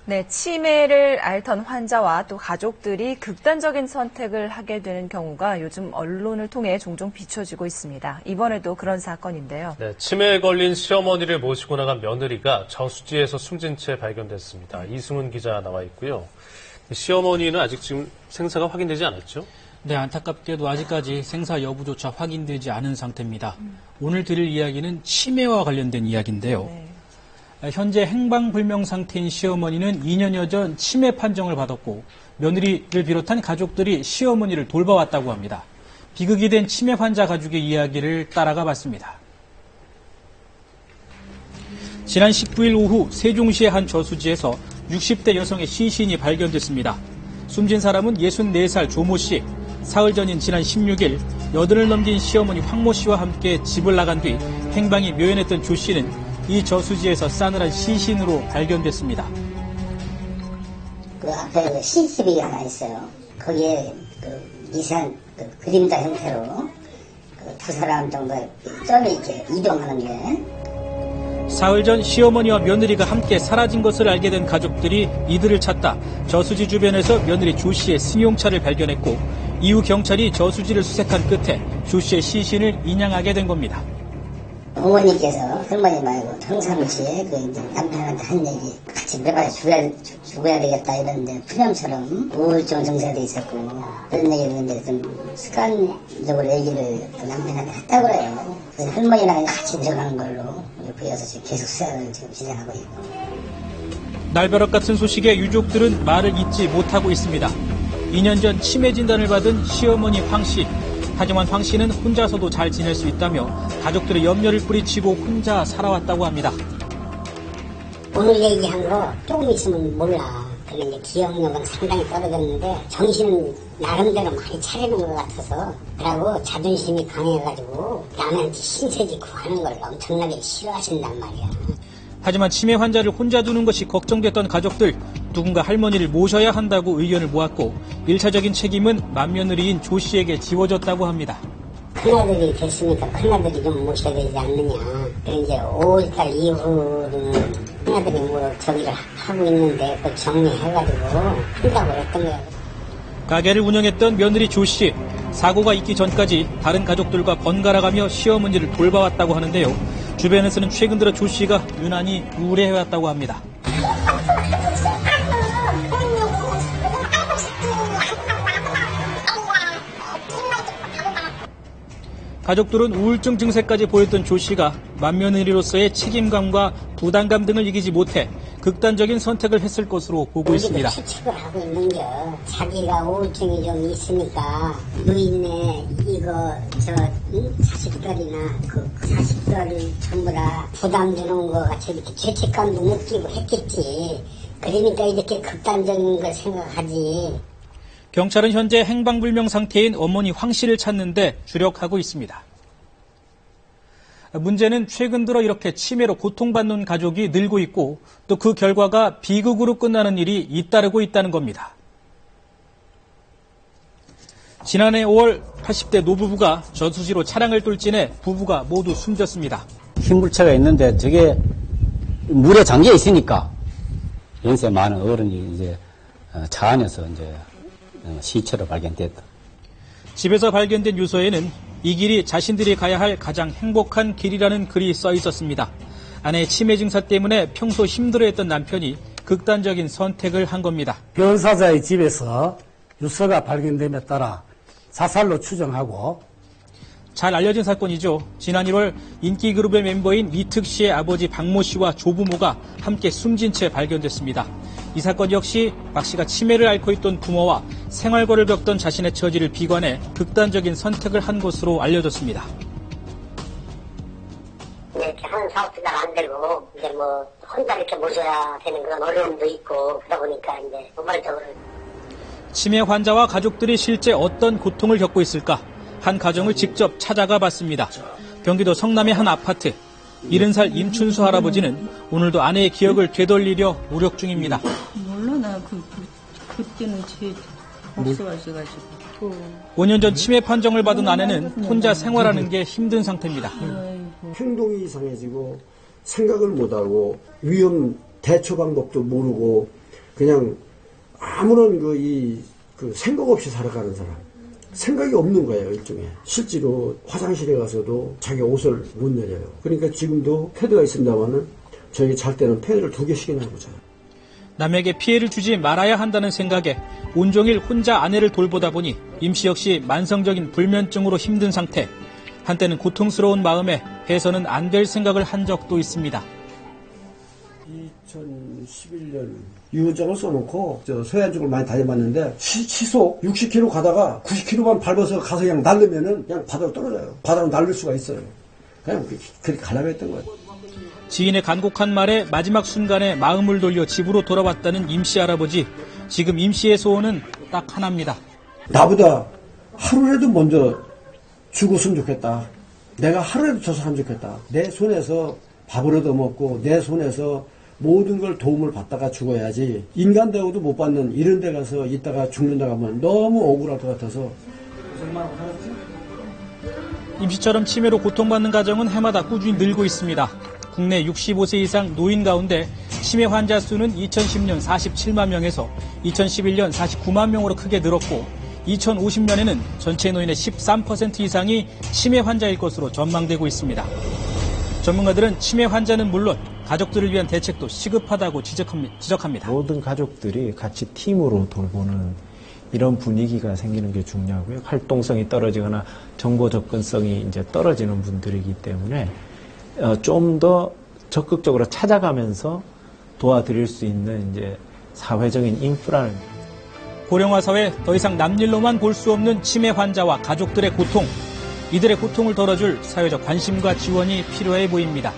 네, 치매를 앓던 환자와 또 가족들이 극단적인 선택을 하게 되는 경우가 요즘 언론을 통해 종종 비춰지고 있습니다. 이번에도 그런 사건인데요. 네, 치매에 걸린 시어머니를 모시고 나간 며느리가 저수지에서 숨진 채 발견됐습니다. 이승훈 기자 나와 있고요. 시어머니는 아직 지금 생사가 확인되지 않았죠? 네, 안타깝게도 아직까지 생사 여부조차 확인되지 않은 상태입니다. 오늘 드릴 이야기는 치매와 관련된 이야기인데요. 네. 현재 행방불명 상태인 시어머니는 2년여 전 치매 판정을 받았고 며느리를 비롯한 가족들이 시어머니를 돌봐왔다고 합니다. 비극이 된 치매 환자 가족의 이야기를 따라가 봤습니다. 지난 19일 오후 세종시의 한 저수지에서 60대 여성의 시신이 발견됐습니다. 숨진 사람은 64살 조모 씨. 사흘 전인 지난 16일 여든을 넘긴 시어머니 황모 씨와 함께 집을 나간 뒤 행방이 묘연했던 조 씨는 이 저수지에서 싸늘한 시신으로 발견됐습니다. 그 앞에 시집이 하나 있어요. 거기에 이상 그림자 형태로 두 사람 정도 좀 이렇게 이동하는 게. 사흘 전 시어머니와 며느리가 함께 사라진 것을 알게 된 가족들이 이들을 찾다 저수지 주변에서 며느리 조 씨의 승용차를 발견했고 이후 경찰이 저수지를 수색한 끝에 조 씨의 시신을 인양하게 된 겁니다. 어머니께서 할머니 말고 평상시에 이제 남편한테 한 얘기 같이 매발 죽어야 되겠다 이런 이제 푸념처럼 우울증 증세도 있었고 그런 얘기 듣는데 좀 습관적으로 얘기를 남편한테 했다고 그래요. 그래서 할머니랑 같이 들어가는 걸로 보여서 지금 계속 수사를 지금 진행하고 있고. 날벼락 같은 소식에 유족들은 말을 잇지 못하고 있습니다. 2년 전 치매 진단을 받은 시어머니 황 씨. 하지만 황 씨는 혼자서도 잘 지낼 수 있다며 가족들의 염려를 뿌리치고 혼자 살아왔다고 합니다. 오늘 얘기한 거 조금 있으면 몰라. 근데 이제 기억력은 상당히 떨어졌는데 정신은 나름대로 많이 차리는 것 같아서 그러고 자존심이 강해가지고 남한테 신세 지고 하는 걸 엄청나게 싫어하신단 말이야. 하지만 치매 환자를 혼자 두는 것이 걱정됐던 가족들, 누군가 할머니를 모셔야 한다고 의견을 모았고 1차적인 책임은 맏며느리인 조 씨에게 지워졌다고 합니다. 큰아들이 됐으니까 큰아들이 좀 모셔야 되지 않느냐. 그래서 이제 5월달 이후로는 큰아들이 뭐 저기를 하고 있는데 그걸 정리해가지고 한다고 했던 거예요. 가게를 운영했던 며느리 조 씨. 사고가 있기 전까지 다른 가족들과 번갈아가며 시어머니를 돌봐왔다고 하는데요. 주변에서는 최근 들어 조 씨가 유난히 우울해왔다고 합니다. 가족들은 우울증 증세까지 보였던 조 씨가 맏며느리로서의 책임감과 부담감 등을 이기지 못해 극단적인 선택을 했을 것으로 보고 있습니다. 추측을 하고 있는 게 자기가 우울증이 좀 있으니까 노인네 이거 자식들이나 그 자식들 전부 다 부담 주는 거 같이 이렇게 죄책감도 느끼고 했겠지. 그러니까 이렇게 극단적인 걸 생각하지. 경찰은 현재 행방불명 상태인 어머니 황 씨를 찾는데 주력하고 있습니다. 문제는 최근 들어 이렇게 치매로 고통받는 가족이 늘고 있고 또 그 결과가 비극으로 끝나는 일이 잇따르고 있다는 겁니다. 지난해 5월 80대 노부부가 저수지로 차량을 돌진해 부부가 모두 숨졌습니다. 흰물체가 있는데 저게 물에 잠겨 있으니까 연세 많은 어른이 이제 차 안에서 이제 시체로 발견됐다. 집에서 발견된 유서에는 이 길이 자신들이 가야 할 가장 행복한 길이라는 글이 써 있었습니다. 아내의 치매 증사 때문에 평소 힘들어했던 남편이 극단적인 선택을 한 겁니다. 변사자의 집에서 유서가 발견됨에 따라 자살로 추정하고 잘 알려진 사건이죠. 지난 1월 인기 그룹의 멤버인 이특 씨의 아버지 박모 씨와 조부모가 함께 숨진 채 발견됐습니다. 이 사건 역시 박 씨가 치매를 앓고 있던 부모와 생활고를 겪던 자신의 처지를 비관해 극단적인 선택을 한 것으로 알려졌습니다. 이렇게 하는 사업도 잘 안 되고 이제 뭐 혼자 이렇게 모셔야 되는 그런 어려움도 있고 그러다 보니까 이제 우발적으로. 치매 환자와 가족들이 실제 어떤 고통을 겪고 있을까? 한 가정을 직접 찾아가 봤습니다. 경기도 성남의 한 아파트. 70살 임춘수 할아버지는 오늘도 아내의 기억을 되돌리려 노력 중입니다. 몰라, 나 그때는 제 없어가지고. 5년 전 치매 판정을 받은 아내는 혼자 생활하는 게 힘든 상태입니다. 행동이 이상해지고 생각을 못하고 위험 대처 방법도 모르고 그냥 아무런 그 생각 없이 살아가는 사람. 생각이 없는 거예요, 일종의. 실제로 화장실에 가서도 자기 옷을 못 내려요. 그러니까 지금도 패드가 있습니다만은 저희 잘 때는 패드를 2개씩이나 하고 자요. 남에게 피해를 주지 말아야 한다는 생각에 온종일 혼자 아내를 돌보다 보니 임 씨 역시 만성적인 불면증으로 힘든 상태. 한때는 고통스러운 마음에 해서는 안 될 생각을 한 적도 있습니다. 2011년 유효장을 써놓고 서해안 쪽을 많이 다녀봤는데 시속 60km 가다가 90km만 밟아서 가서 그냥 날르면은 그냥 바다로 떨어져요. 바다로 날릴 수가 있어요. 그냥 그렇게 가려고 했던 거예요. 지인의 간곡한 말에 마지막 순간에 마음을 돌려 집으로 돌아왔다는 임 씨 할아버지. 지금 임 씨의 소원은 딱 하나입니다. 나보다 하루라도 먼저 죽었으면 좋겠다. 내가 하루라도 저 사람 좋겠다. 내 손에서 밥을 얻어먹고 내 손에서 모든 걸 도움을 받다가 죽어야지 인간 대우도 못 받는 이런 데 가서 있다가 죽는다고 하면 너무 억울할 것 같아서. 임 씨처럼 치매로 고통받는 가정은 해마다 꾸준히 늘고 있습니다. 국내 65세 이상 노인 가운데 치매 환자 수는 2010년 47만 명에서 2011년 49만 명으로 크게 늘었고 2050년에는 전체 노인의 13% 이상이 치매 환자일 것으로 전망되고 있습니다. 전문가들은 치매 환자는 물론 가족들을 위한 대책도 시급하다고 지적합니다. 모든 가족들이 같이 팀으로 돌보는 이런 분위기가 생기는 게 중요하고요. 활동성이 떨어지거나 정보 접근성이 이제 떨어지는 분들이기 때문에 좀 더 적극적으로 찾아가면서 도와드릴 수 있는 이제 사회적인 인프라를. 고령화 사회 더 이상 남일로만 볼 수 없는 치매 환자와 가족들의 고통, 이들의 고통을 덜어줄 사회적 관심과 지원이 필요해 보입니다.